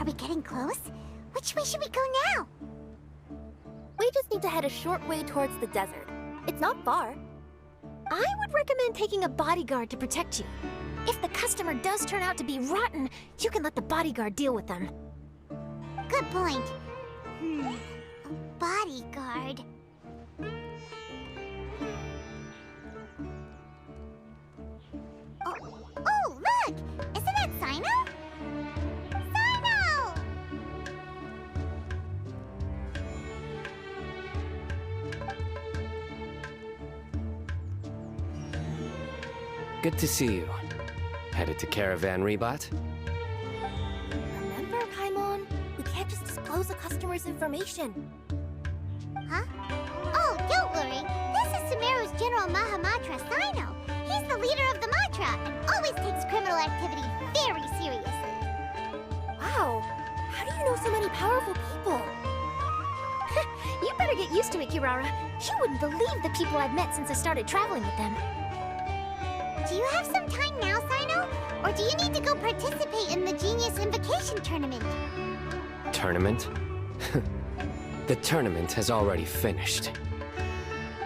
Are we getting close? Which way should we go now? We just need to head a short way towards the desert. It's not far. I would recommend taking a bodyguard to protect you. If the customer does turn out to be rotten, you can let the bodyguard deal with them. Good point. A bodyguard. Oh, look! Isn't that Sino? Sino! Good to see you. Headed to Caravan Rebot? Remember, Paimon? We can't just disclose a customer's information. Huh? Oh, don't worry. This is Sumeru's General Mahamatra, Sino. He's the leader of the Matra and always takes criminal activity very seriously. Wow, how do you know so many powerful people? You better get used to it, Kirara. You wouldn't believe the people I've met since I started traveling with them. Do you have some time now, Sino? Or do you need to go participate in the Genius Invocation Tournament? Tournament? The tournament has already finished.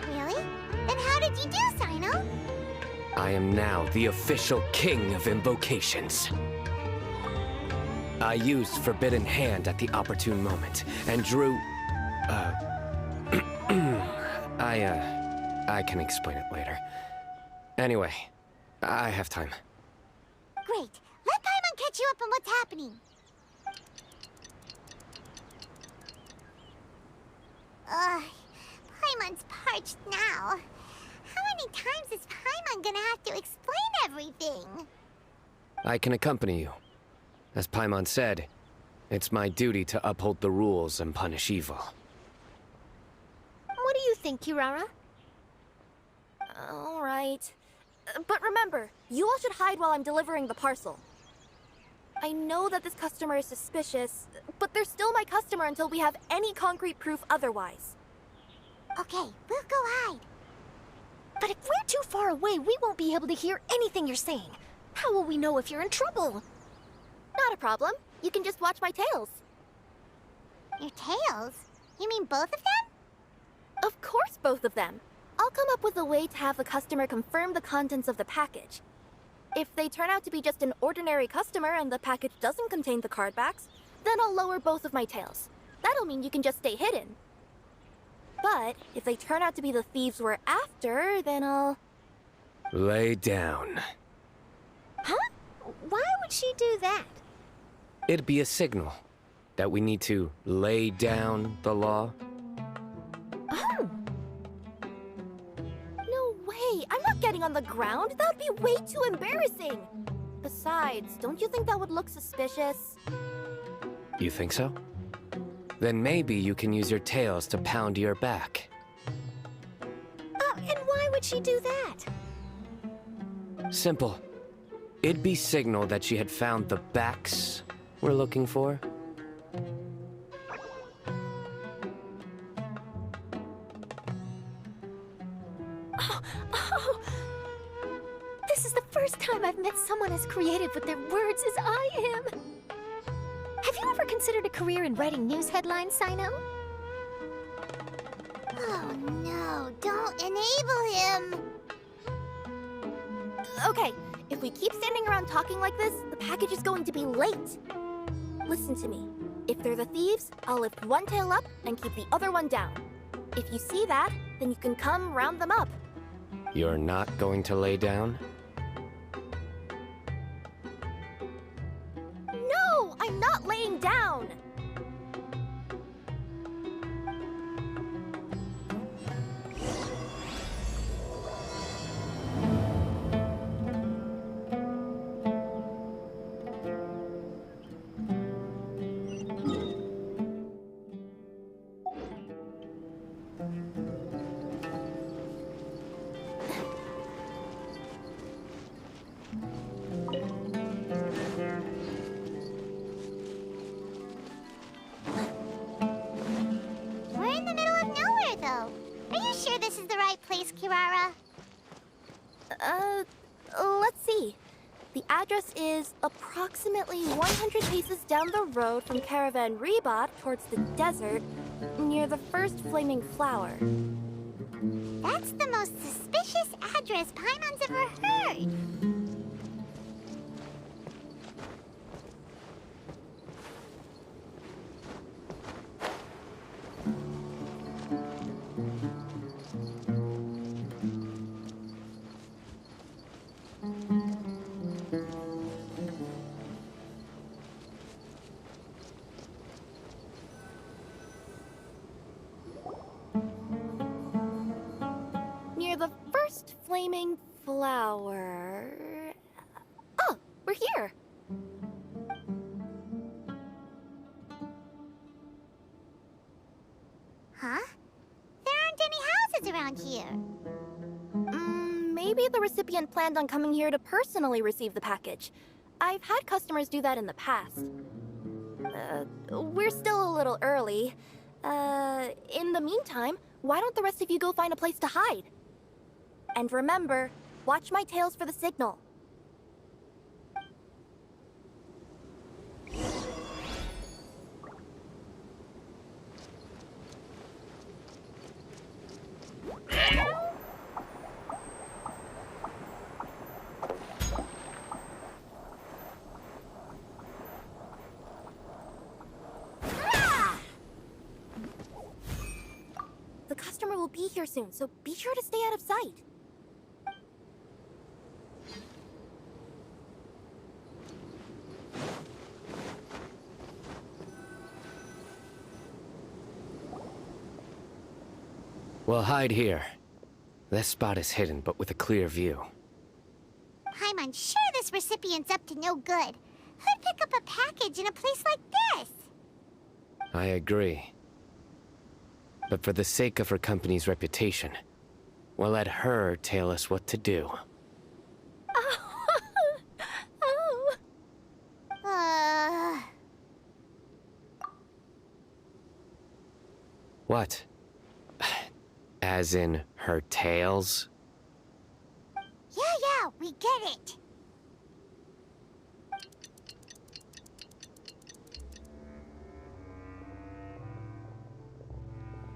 Really? Then how did you do, Sino? I am now the official king of invocations. I used Forbidden Hand at the opportune moment, and drew... I can explain it later. Anyway, I have time. Great. Let Paimon catch you up on what's happening. Paimon's parched now. How many times is Paimon gonna have to explain everything? I can accompany you. As Paimon said, it's my duty to uphold the rules and punish evil. What do you think, Kirara? All right. But remember, you all should hide while I'm delivering the parcel. I know that this customer is suspicious, but they're still my customer until we have any concrete proof otherwise. Okay, we'll go hide. But if we're too far away, we won't be able to hear anything you're saying. How will we know if you're in trouble? Not a problem. You can just watch my tails. Your tails? You mean both of them? Of course, both of them. I'll come up with a way to have the customer confirm the contents of the package. If they turn out to be just an ordinary customer and the package doesn't contain the card backs, then I'll lower both of my tails. That'll mean you can just stay hidden. But if they turn out to be the thieves we're after, then I'll... Lay down. Huh? Why would she do that? It'd be a signal that we need to lay down the law. Oh. No way! I'm not getting on the ground! That would be way too embarrassing! Besides, don't you think that would look suspicious? You think so? Then maybe you can use your tails to pound your back. And why would she do that? Simple. It'd be signal that she had found the backs we're looking for. Oh. This is the first time I've met someone as creative with their words as I am. Have you ever considered a career in writing news headlines, Sino? Oh no, don't enable him! Okay, if we keep standing around talking like this, the package is going to be late. Listen to me. If they're the thieves, I'll lift one tail up and keep the other one down. If you see that, then you can come round them up. You're not going to lay down? No, I'm not laying down! address is approximately 100 paces down the road from Caravan Rebot towards the desert, near the first flaming flower. That's the most suspicious address Paimon's ever heard. Near the first flaming flower... Oh, we're here! Huh? There aren't any houses around here. Maybe the recipient planned on coming here to personally receive the package. I've had customers do that in the past. We're still a little early. In the meantime, why don't the rest of you go find a place to hide? And remember, watch my tails for the signal. The customer will be here soon, so be sure to stay out of sight. We'll hide here. This spot is hidden, but with a clear view. Paimon's sure this recipient's up to no good. Who'd pick up a package in a place like this? I agree. But for the sake of her company's reputation, we'll let her tell us what to do. Oh. What? As in her tails? Yeah, we get it.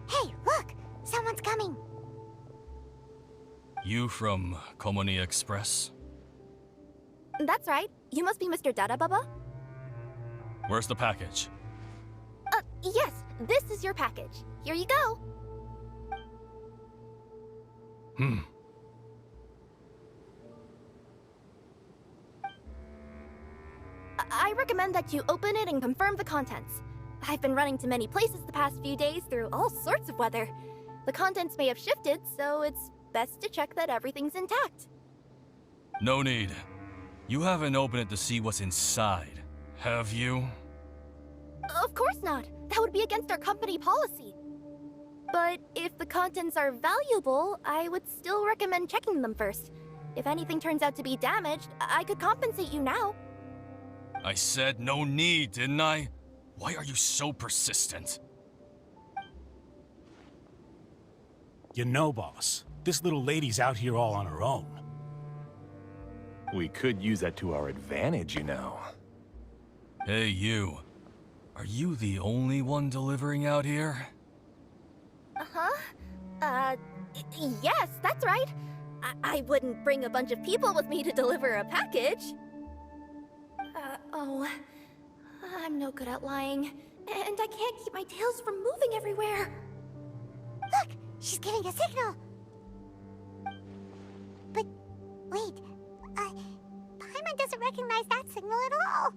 Hey, look! Someone's coming. You from Komoni Express? That's right. You must be Mr. Dada Baba? Where's the package? Yes, this is your package. Here you go. I recommend that you open it and confirm the contents. I've been running to many places the past few days through all sorts of weather. The contents may have shifted, so it's best to check that everything's intact. No need. You haven't opened it to see what's inside, have you? Of course not. That would be against our company policy. But if the contents are valuable, I would still recommend checking them first. If anything turns out to be damaged, I could compensate you now. I said no need, didn't I? Why are you so persistent? You know, boss, this little lady's out here all on her own. We could use that to our advantage, you know. Hey, you. Are you the only one delivering out here? Yes, that's right. I wouldn't bring a bunch of people with me to deliver a package. I'm no good at lying. And I can't keep my tails from moving everywhere. Look, she's giving a signal. But, wait, Paimon doesn't recognize that signal at all.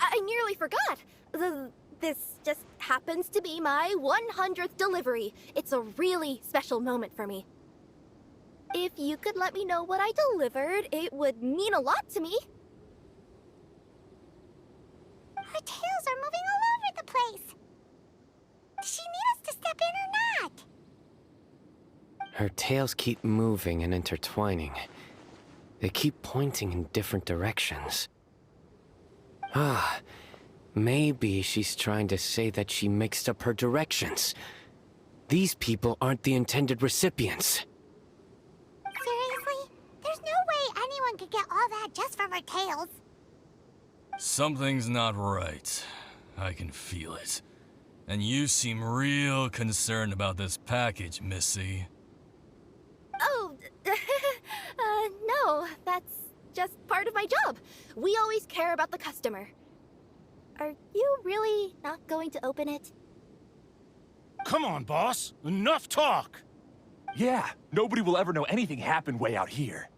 I nearly forgot. This just happens to be my 100th delivery. It's a really special moment for me. If you could let me know what I delivered, it would mean a lot to me. Her tails are moving all over the place. Does she need us to step in or not? Her tails keep moving and intertwining. They keep pointing in different directions. Maybe she's trying to say that she mixed up her directions. These people aren't the intended recipients. Seriously? There's no way anyone could get all that just from her tails. Something's not right. I can feel it. And you seem real concerned about this package, Missy. Oh, no, that's just part of my job. We always care about the customer. Are you really not going to open it? Come on, boss. Enough talk. Yeah, nobody will ever know anything happened way out here.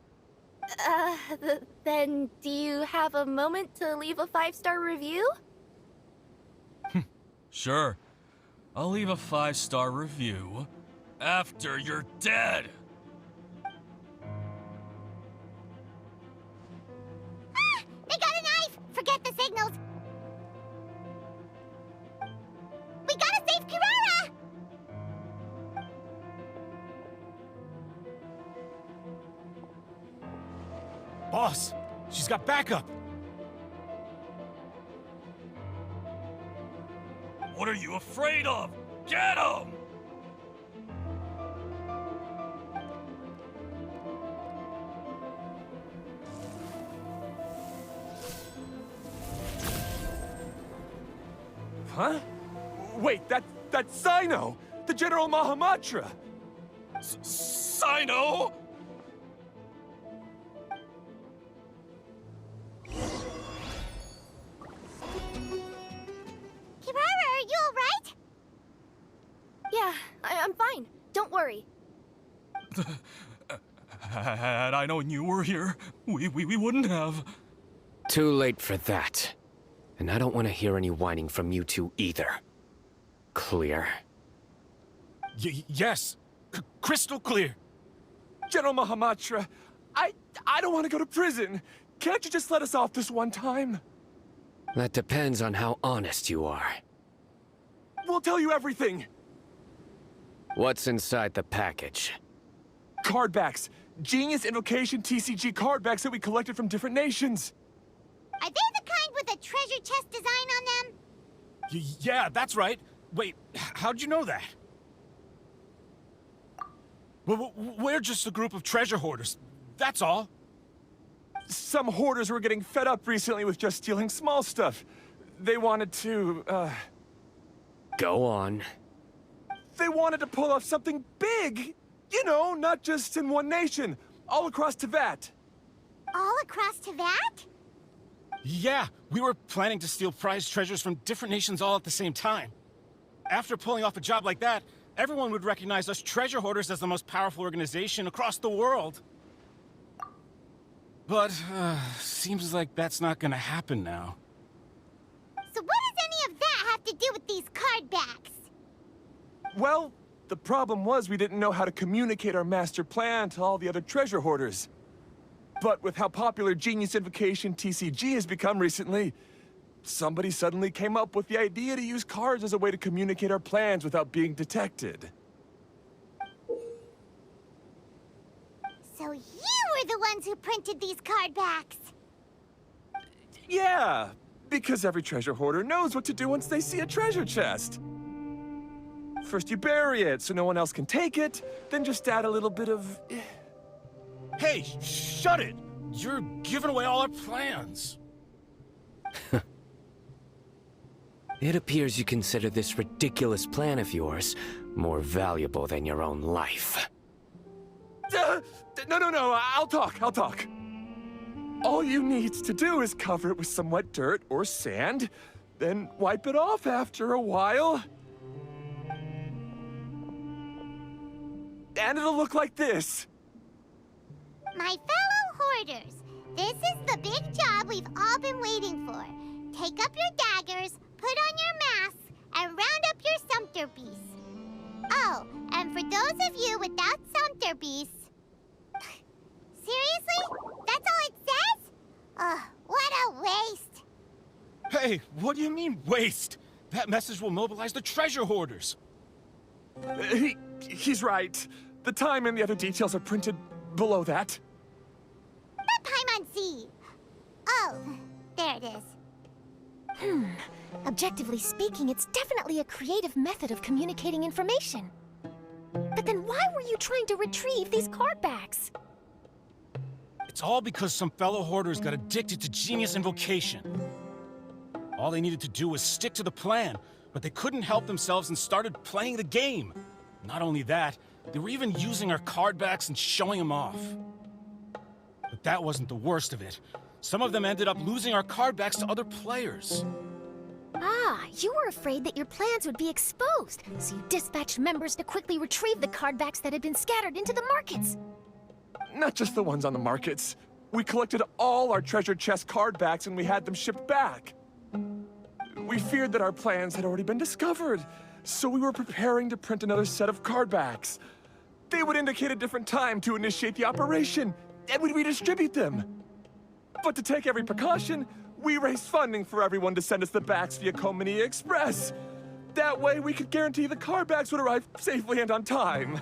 Then do you have a moment to leave a 5-star review? Sure. I'll leave a 5-star review after you're dead. Ah! They got a knife! Forget the signals! We gotta save Kirara! Boss, she's got backup. What are you afraid of? Get him! Huh? Wait, that's Sino! The General Mahamatra! Sino? Kirara, are you alright? Yeah, I'm fine. Don't worry. Had I known you were here, we wouldn't have. Too late for that. And I don't want to hear any whining from you two either. Clear? Yes. Crystal clear. General Mahamatra, I don't want to go to prison. Can't you just let us off this one time? That depends on how honest you are. We'll tell you everything. What's inside the package? Card backs. Genius Invocation TCG card backs that we collected from different nations. Are they the kind with a treasure chest design on them? Yeah, that's right. Wait, how'd you know that? We're just a group of treasure hoarders. That's all. Some hoarders were getting fed up recently with just stealing small stuff. They wanted to, Go on. They wanted to pull off something big. You know, not just in one nation. All across Teyvat. All across Teyvat? Yeah, we were planning to steal prized treasures from different nations all at the same time. After pulling off a job like that, everyone would recognize us treasure hoarders as the most powerful organization across the world. But, seems like that's not gonna happen now. So what does any of that have to do with these card backs? Well, the problem was we didn't know how to communicate our master plan to all the other treasure hoarders. But with how popular Genius Invocation TCG has become recently, somebody suddenly came up with the idea to use cards as a way to communicate our plans without being detected. So you were the ones who printed these card backs. Yeah, because every treasure hoarder knows what to do once they see a treasure chest. First you bury it so no one else can take it, then just add a little bit of... Hey, shut it! You're giving away all our plans. It appears you consider this ridiculous plan of yours more valuable than your own life. No, I'll talk. All you need to do is cover it with some wet dirt or sand, then wipe it off after a while. And it'll look like this. My fellow hoarders, this is the big job we've all been waiting for. Take up your daggers, put on your masks, and round up your sumpter beasts. Oh, and for those of you without sumpter beasts... Seriously? That's all it says? Ugh, what a waste. Hey, what do you mean, waste? That message will mobilize the treasure hoarders. He's right. The time and the other details are printed below that. That Paimon. Oh, there it is. Objectively speaking, it's definitely a creative method of communicating information. But then why were you trying to retrieve these card backs? It's all because some fellow hoarders got addicted to Genius Invocation. All they needed to do was stick to the plan, but they couldn't help themselves and started playing the game. Not only that, they were even using our card backs and showing them off. But that wasn't the worst of it. Some of them ended up losing our card backs to other players. Ah, you were afraid that your plans would be exposed, so you dispatched members to quickly retrieve the card backs that had been scattered into the markets. Not just the ones on the markets. We collected all our treasure chest card backs and we had them shipped back. We feared that our plans had already been discovered, so we were preparing to print another set of card backs. They would indicate a different time to initiate the operation, and we'd redistribute them. But to take every precaution, we raised funding for everyone to send us the backs via Komini Express. That way we could guarantee the card backs would arrive safely and on time.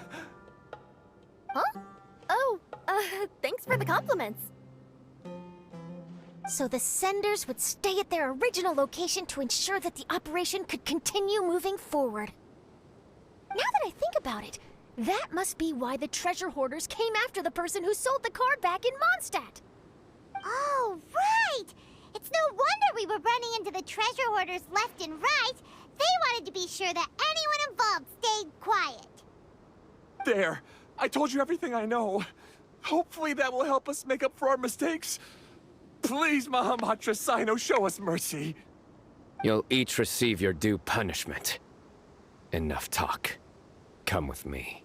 Huh? Oh, thanks for the compliments. So the senders would stay at their original location to ensure that the operation could continue moving forward. Now that I think about it, that must be why the treasure hoarders came after the person who sold the card back in Mondstadt. Oh, right! It's no wonder we were running into the treasure hoarders left and right. They wanted to be sure that anyone involved stayed quiet. There, I told you everything I know. Hopefully that will help us make up for our mistakes. Please, Mahamatra Sino, show us mercy. You'll each receive your due punishment. Enough talk. Come with me.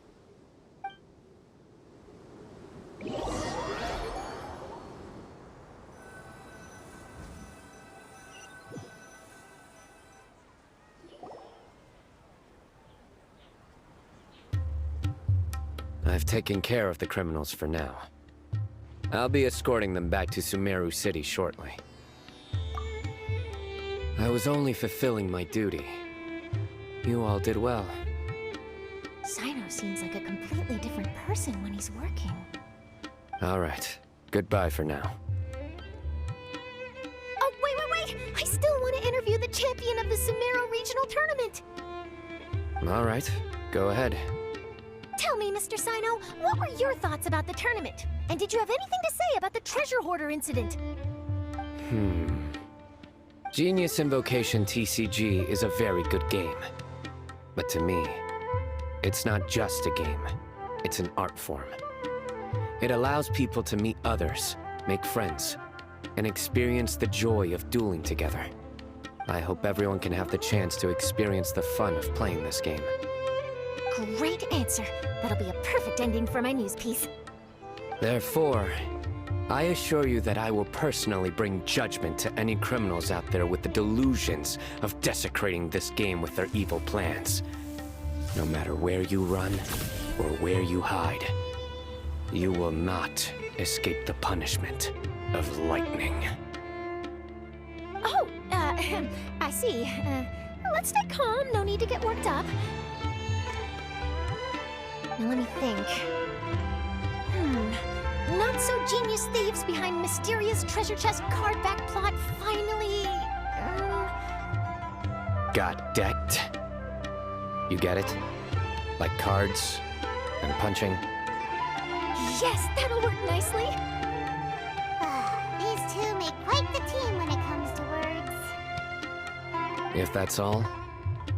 I've taken care of the criminals for now. I'll be escorting them back to Sumeru City shortly. I was only fulfilling my duty. You all did well. Sino seems like a completely different person when he's working. All right. Goodbye for now. Oh, wait! I still want to interview the champion of the Sumeru Regional Tournament! All right. Go ahead. Tell me, Mr. Sino, what were your thoughts about the tournament? And did you have anything to say about the treasure hoarder incident? Genius Invocation TCG is a very good game. But to me, it's not just a game. It's an art form. It allows people to meet others, make friends, and experience the joy of dueling together. I hope everyone can have the chance to experience the fun of playing this game. Great answer. That'll be a perfect ending for my news piece. Therefore, I assure you that I will personally bring judgment to any criminals out there with the delusions of desecrating this game with their evil plans. No matter where you run or where you hide, you will not escape the punishment of lightning. Oh, I see. Let's stay calm. No need to get worked up. Now let me think. Not so genius thieves behind mysterious treasure chest card back plot finally... Got decked? You get it? Like cards and punching? Yes, that'll work nicely. These two make quite the team when it comes to words. If that's all,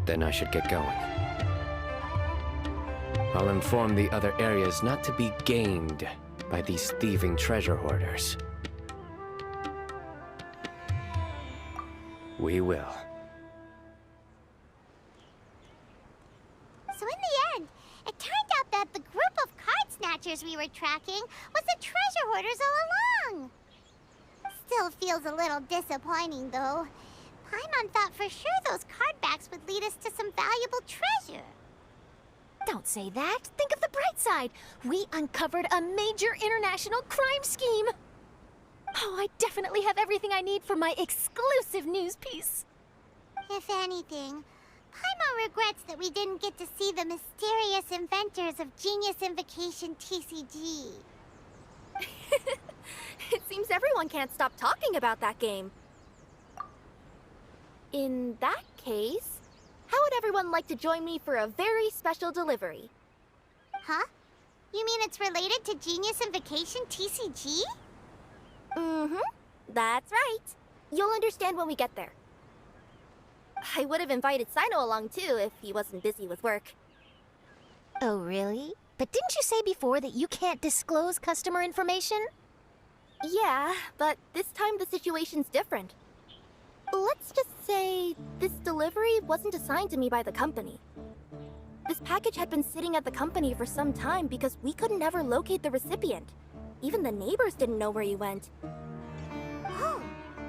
then I should get going. I'll inform the other areas not to be gamed by these thieving treasure hoarders. We will. So in the end, it turned out that the group of card snatchers we were tracking was the treasure hoarders all along. Still feels a little disappointing, though. Paimon thought for sure those card backs would lead us to some valuable treasure. Don't say that. Think of the bright side. We uncovered a major international crime scheme. Oh, I definitely have everything I need for my exclusive news piece. If anything, Paimon regrets that we didn't get to see the mysterious inventors of Genius Invocation TCG. It seems everyone can't stop talking about that game. In that case, how would everyone like to join me for a very special delivery? Huh? You mean it's related to Genius Invocation TCG? Mm-hmm. That's right. You'll understand when we get there. I would have invited Sino along too if he wasn't busy with work. Oh, really? But didn't you say before that you can't disclose customer information? Yeah, but this time the situation's different. Let's just say this delivery wasn't assigned to me by the company. This package had been sitting at the company for some time because we couldn't ever locate the recipient. Even the neighbors didn't know where he went. Oh,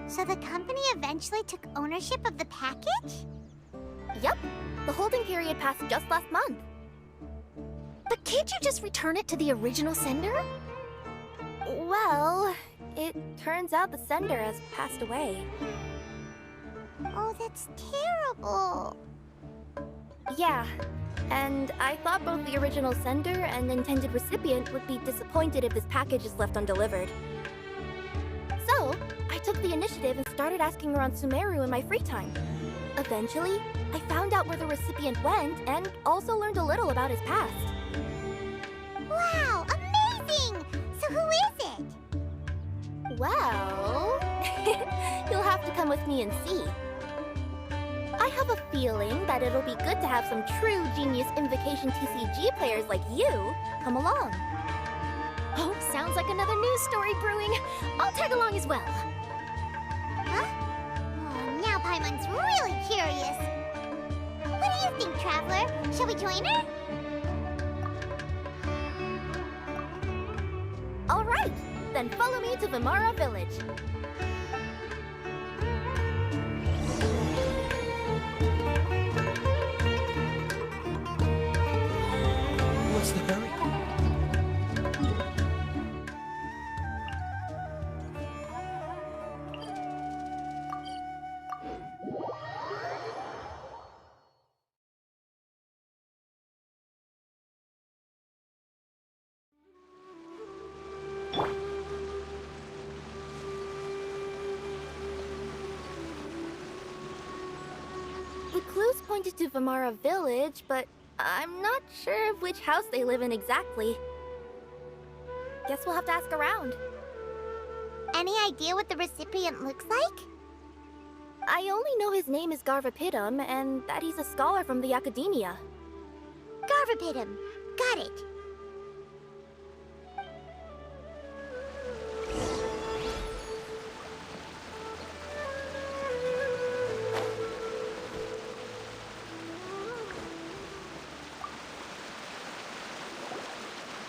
so the company eventually took ownership of the package? Yep, the holding period passed just last month. But can't you just return it to the original sender? Well, it turns out the sender has passed away. Oh, that's terrible. Yeah, and I thought both the original sender and intended recipient would be disappointed if this package is left undelivered. So, I took the initiative and started asking around Sumeru in my free time. Eventually, I found out where the recipient went and also learned a little about his past. Wow, amazing! So who is it? Well, you'll have to come with me and see. I have a feeling that it'll be good to have some true Genius Invocation TCG players like you come along. Oh, sounds like another news story brewing. I'll tag along as well. Huh? Oh, now Paimon's really curious. What do you think, Traveler? Shall we join her? All right, then follow me to Vimara Village. What's the hurry? The clues pointed to Vimara Village, but I'm not sure of which house they live in exactly. Guess we'll have to ask around. Any idea what the recipient looks like? I only know his name is Garvapitum and that he's a scholar from the academia. Garvapitum. Got it.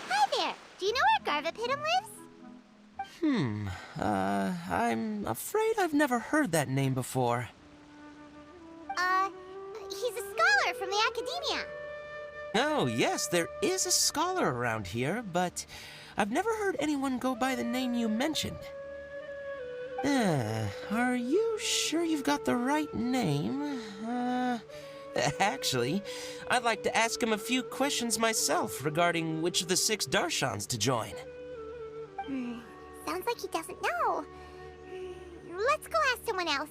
Hi there. Do you know where Garvapitum lives? I'm afraid I've never heard that name before. He's a scholar from the academia. Oh, yes, there is a scholar around here, but I've never heard anyone go by the name you mentioned. Are you sure you've got the right name? Actually, I'd like to ask him a few questions myself regarding which of the 6 Darshans to join. Sounds like he doesn't know. Let's go ask someone else.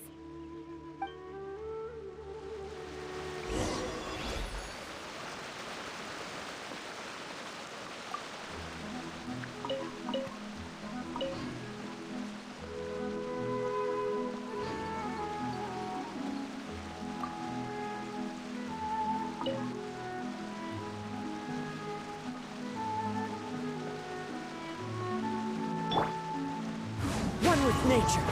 One with nature.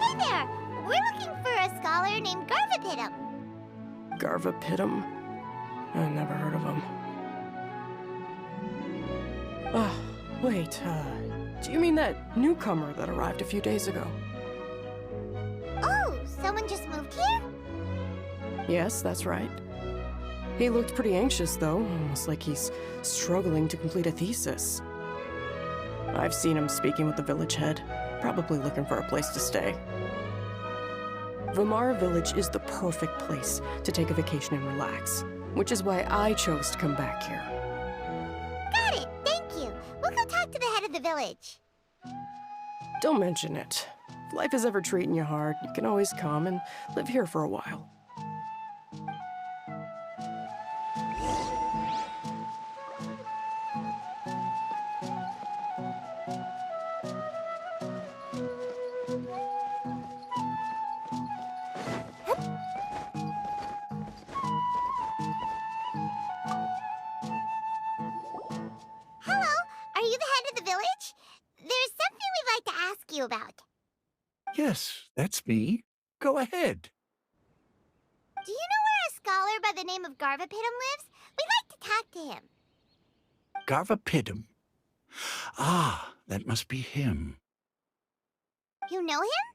Hey there! We're looking for a scholar named Garvapitum. Garvapitum? I never heard of him. Ah, wait, do you mean that newcomer that arrived a few days ago? Oh, someone just moved here? Yes, that's right. He looked pretty anxious, though, almost like he's struggling to complete a thesis. I've seen him speaking with the village head, probably looking for a place to stay. Vimara Village is the perfect place to take a vacation and relax, which is why I chose to come back here. Got it, thank you. We'll go talk to the head of the village. Don't mention it. If life is ever treating you hard, you can always come and live here for a while. Hello, are you the head of the village? There's something we'd like to ask you about. Yes, that's me. Go ahead. Do you know where a scholar by the name of Garvapidum lives? We'd like to talk to him. Garvapidum. Ah, that must be him. You know him?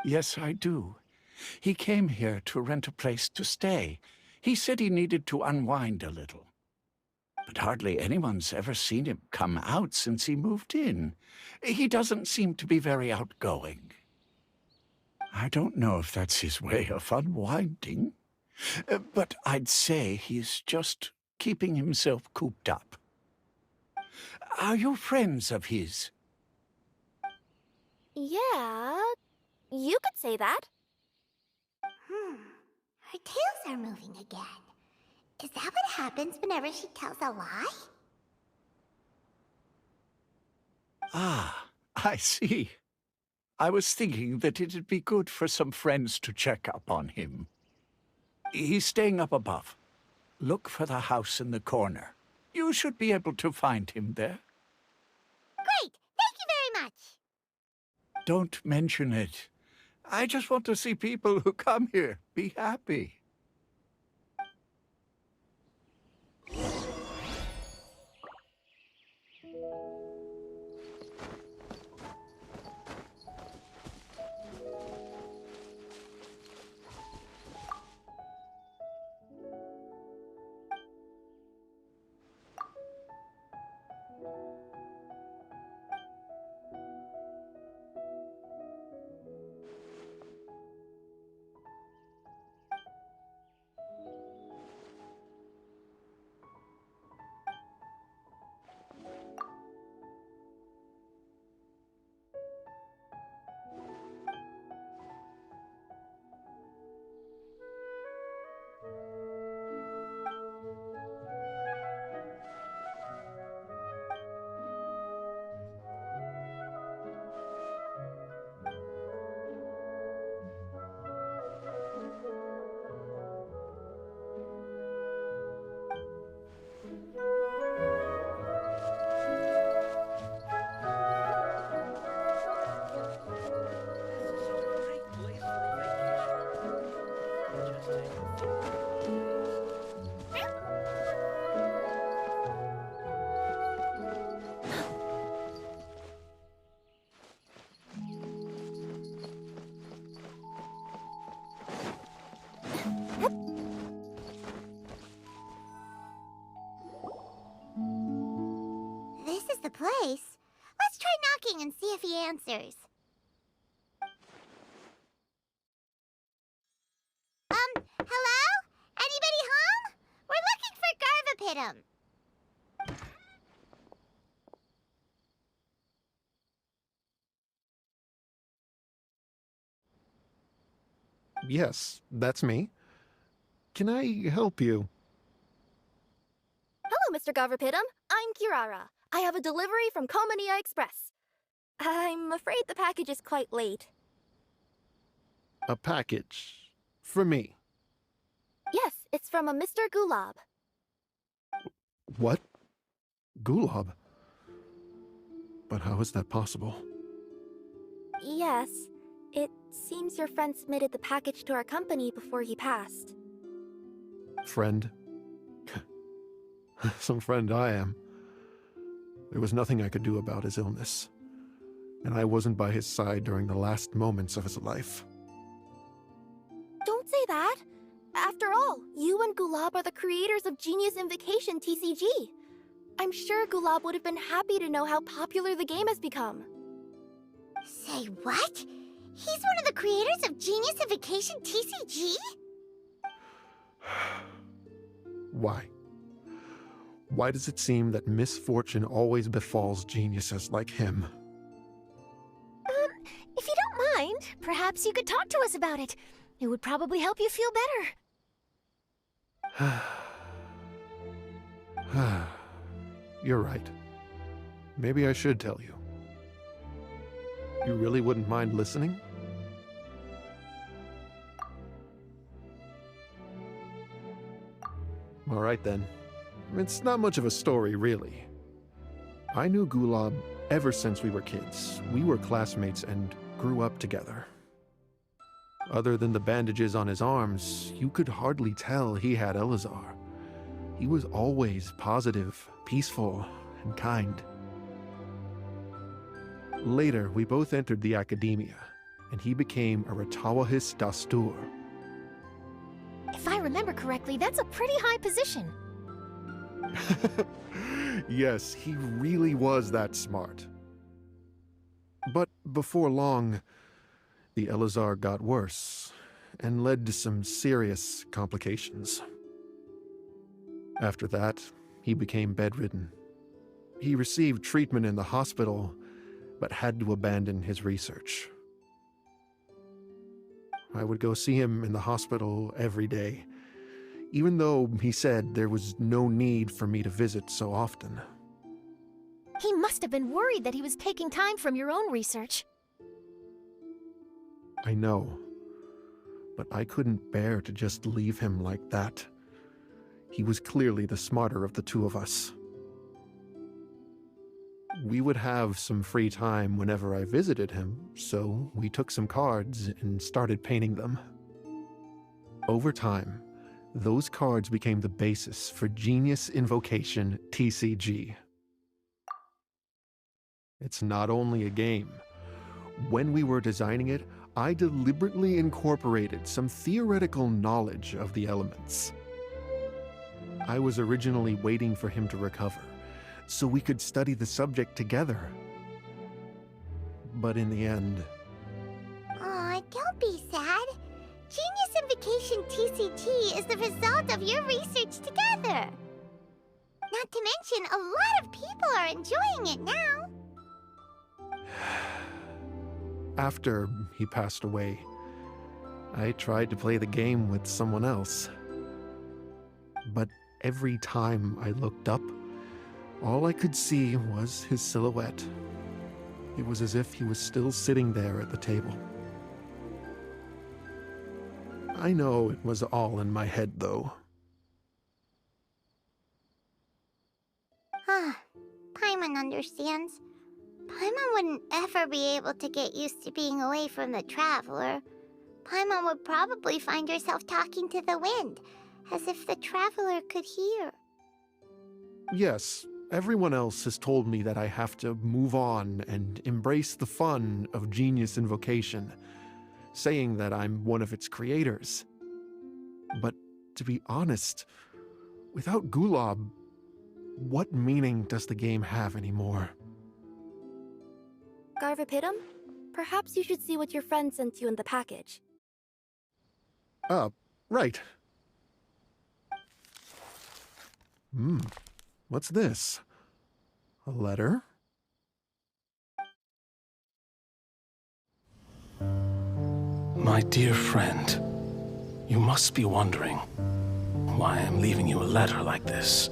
Yes, I do. He came here to rent a place to stay. He said he needed to unwind a little. But hardly anyone's ever seen him come out since he moved in. He doesn't seem to be very outgoing. I don't know if that's his way of unwinding, but I'd say he's just keeping himself cooped up. Are you friends of his? Yeah, you could say that. Her tails are moving again. Is that what happens whenever she tells a lie? Ah, I see. I was thinking that it'd be good for some friends to check up on him. He's staying up above. Look for the house in the corner. You should be able to find him there. Great! Thank you very much! Don't mention it. I just want to see people who come here be happy. This is the place. Let's try knocking and see if he answers. Hello? Anybody home? We're looking for Garvapidum. Yes, that's me. Can I help you? Hello, Mr. Garvapidum. I'm Kirara. I have a delivery from Komania Express. I'm afraid the package is quite late. A package. For me. Yes, it's from a Mr. Gulab. What? Gulab? But how is that possible? Yes, it seems your friend submitted the package to our company before he passed. Friend? Some friend I am. There was nothing I could do about his illness, and I wasn't by his side during the last moments of his life. Don't say that. After all, you and Gulab are the creators of Genius Invocation TCG. I'm sure Gulab would have been happy to know how popular the game has become. Say what? He's one of the creators of Genius Invocation TCG? Why? Why does it seem that misfortune always befalls geniuses like him? mind, perhaps you could talk to us about it. It would probably help you feel better. You're right. Maybe I should tell you. You really wouldn't mind listening? All right then. It's not much of a story, really. I knew Gulab ever since we were kids. We were classmates and grew up together. Other than the bandages on his arms, you could hardly tell he had Elazar. He was always positive, peaceful, and kind. Later, we both entered the academia, and he became a Ratawahis Dastur. If I remember correctly, that's a pretty high position. Yes, he really was that smart. But before long, the Elazar got worse and led to some serious complications. After that, he became bedridden. He received treatment in the hospital, but had to abandon his research. I would go see him in the hospital every day, even though he said there was no need for me to visit so often. He must have been worried that he was taking time from your own research. I know, but I couldn't bear to just leave him like that. He was clearly the smarter of the two of us. We would have some free time whenever I visited him, so we took some cards and started painting them. Over time, those cards became the basis for Genius Invocation TCG. It's not only a game. When we were designing it, I deliberately incorporated some theoretical knowledge of the elements. I was originally waiting for him to recover, so we could study the subject together. But in the end... Aw, don't be sad. Genius Invocation TCG is the result of your research together. Not to mention, a lot of people are enjoying it now. After he passed away, I tried to play the game with someone else. But every time I looked up, all I could see was his silhouette. It was as if he was still sitting there at the table. I know it was all in my head, though. Paimon understands. Paimon wouldn't ever be able to get used to being away from the Traveler. Paimon would probably find herself talking to the wind, as if the Traveler could hear. Yes, everyone else has told me that I have to move on and embrace the fun of Genius Invocation, saying that I'm one of its creators. But to be honest, without Gulab, what meaning does the game have anymore? Garvapidum, perhaps you should see what your friend sent you in the package. Right. What's this? A letter? My dear friend, you must be wondering why I'm leaving you a letter like this.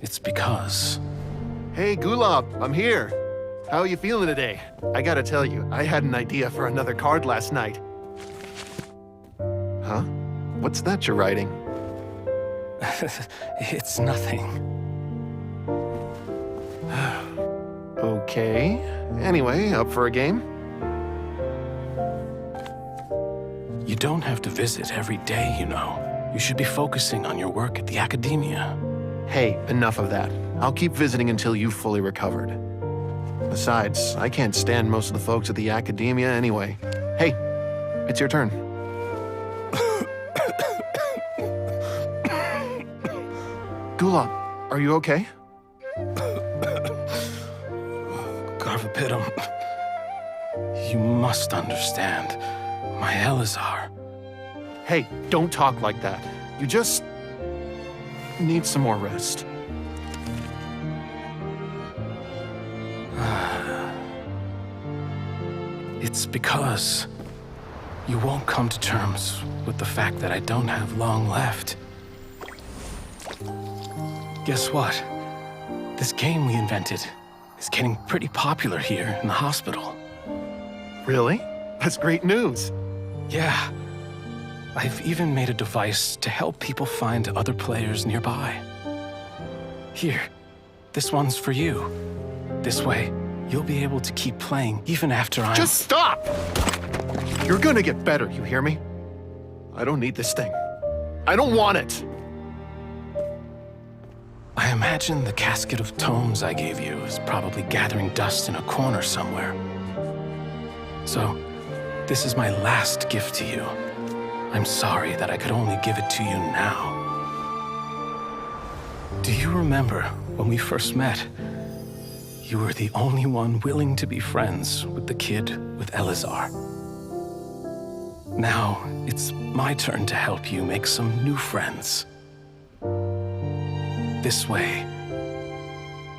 It's because... Hey, Gulab, I'm here. How are you feeling today? I gotta tell you, I had an idea for another card last night. Huh? What's that you're writing? It's nothing. Okay. Anyway, up for a game? You don't have to visit every day, you know. You should be focusing on your work at the academia. Hey, enough of that. I'll keep visiting until you've fully recovered. Besides, I can't stand most of the folks at the academia anyway. Hey, it's your turn. Gulab, are you okay? Garvapidum, you must understand. My Elazar. Hey, don't talk like that. You just need some more rest. It's because you won't come to terms with the fact that I don't have long left. Guess what? This game we invented is getting pretty popular here in the hospital. Really? That's great news. Yeah. I've even made a device to help people find other players nearby. Here, this one's for you. This way, you'll be able to keep playing even after I'm— Just stop! You're gonna get better, you hear me? I don't need this thing. I don't want it! I imagine the casket of tomes I gave you is probably gathering dust in a corner somewhere. So, this is my last gift to you. I'm sorry that I could only give it to you now. Do you remember when we first met? You were the only one willing to be friends with the kid with Elazar. Now, it's my turn to help you make some new friends. This way,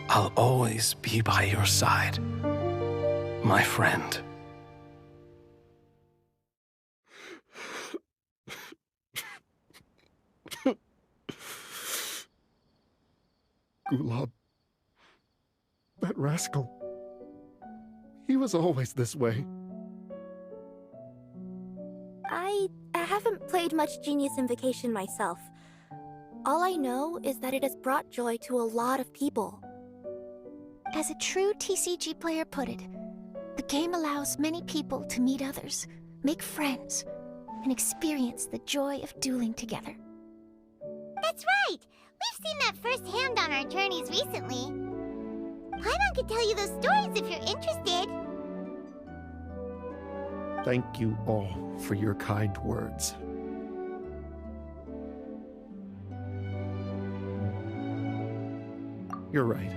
I'll always be by your side, my friend. Gulab. That rascal. He was always this way. I haven't played much Genius Invocation myself. All I know is that it has brought joy to a lot of people. As a true TCG player put it, the game allows many people to meet others, make friends, and experience the joy of dueling together. That's right! We've seen that firsthand on our journeys recently. Paimon could tell you those stories if you're interested. Thank you all for your kind words. You're right.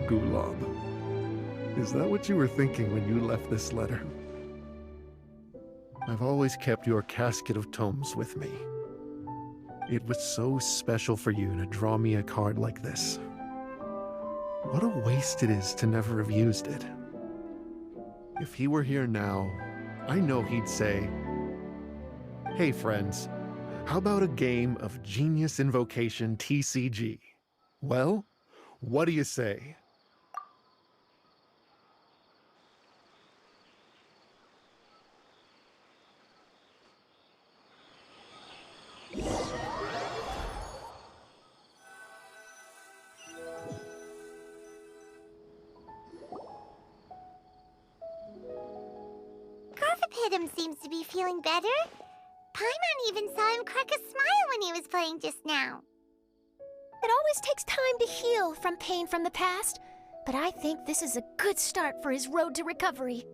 Gulab. Is that what you were thinking when you left this letter? I've always kept your casket of tomes with me. It was so special for you to draw me a card like this. What a waste it is to never have used it. If he were here now, I know he'd say, "Hey friends, how about a game of Genius Invocation TCG? Well, what do you say?" Garfapidum seems to be feeling better. Paimon even saw him crack a smile when he was playing just now. It always takes time to heal from pain from the past, but I think this is a good start for his road to recovery.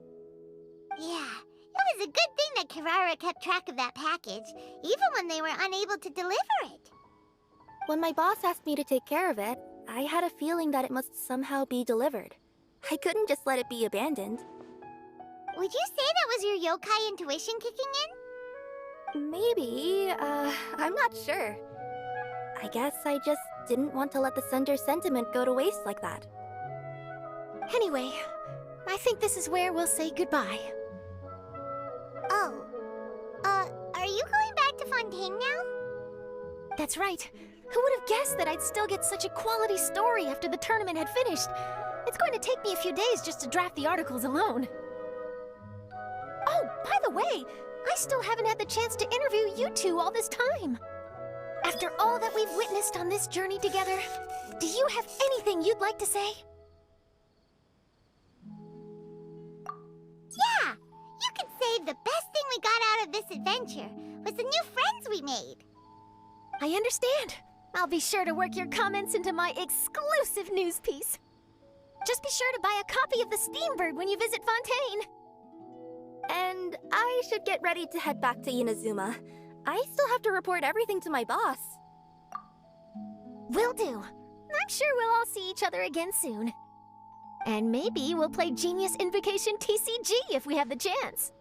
Yeah, it was a good thing that Kirara kept track of that package, even when they were unable to deliver it. When my boss asked me to take care of it, I had a feeling that it must somehow be delivered. I couldn't just let it be abandoned. Would you say that was your yokai intuition kicking in? Maybe, I'm not sure. I guess I just didn't want to let the sender's sentiment go to waste like that. Anyway, I think this is where we'll say goodbye. Oh, are you going back to Fontaine now? That's right. Who would have guessed that I'd still get such a quality story after the tournament had finished? It's going to take me a few days just to draft the articles alone. Oh, by the way, I still haven't had the chance to interview you two all this time. After all that we've witnessed on this journey together, do you have anything you'd like to say? Yeah, you could say the best thing we got out of this adventure was the new friends we made. I understand. I'll be sure to work your comments into my exclusive news piece. Just be sure to buy a copy of the Steambird when you visit Fontaine. And I should get ready to head back to Inazuma. I still have to report everything to my boss. Will do. I'm sure we'll all see each other again soon. And maybe we'll play Genius Invocation TCG if we have the chance.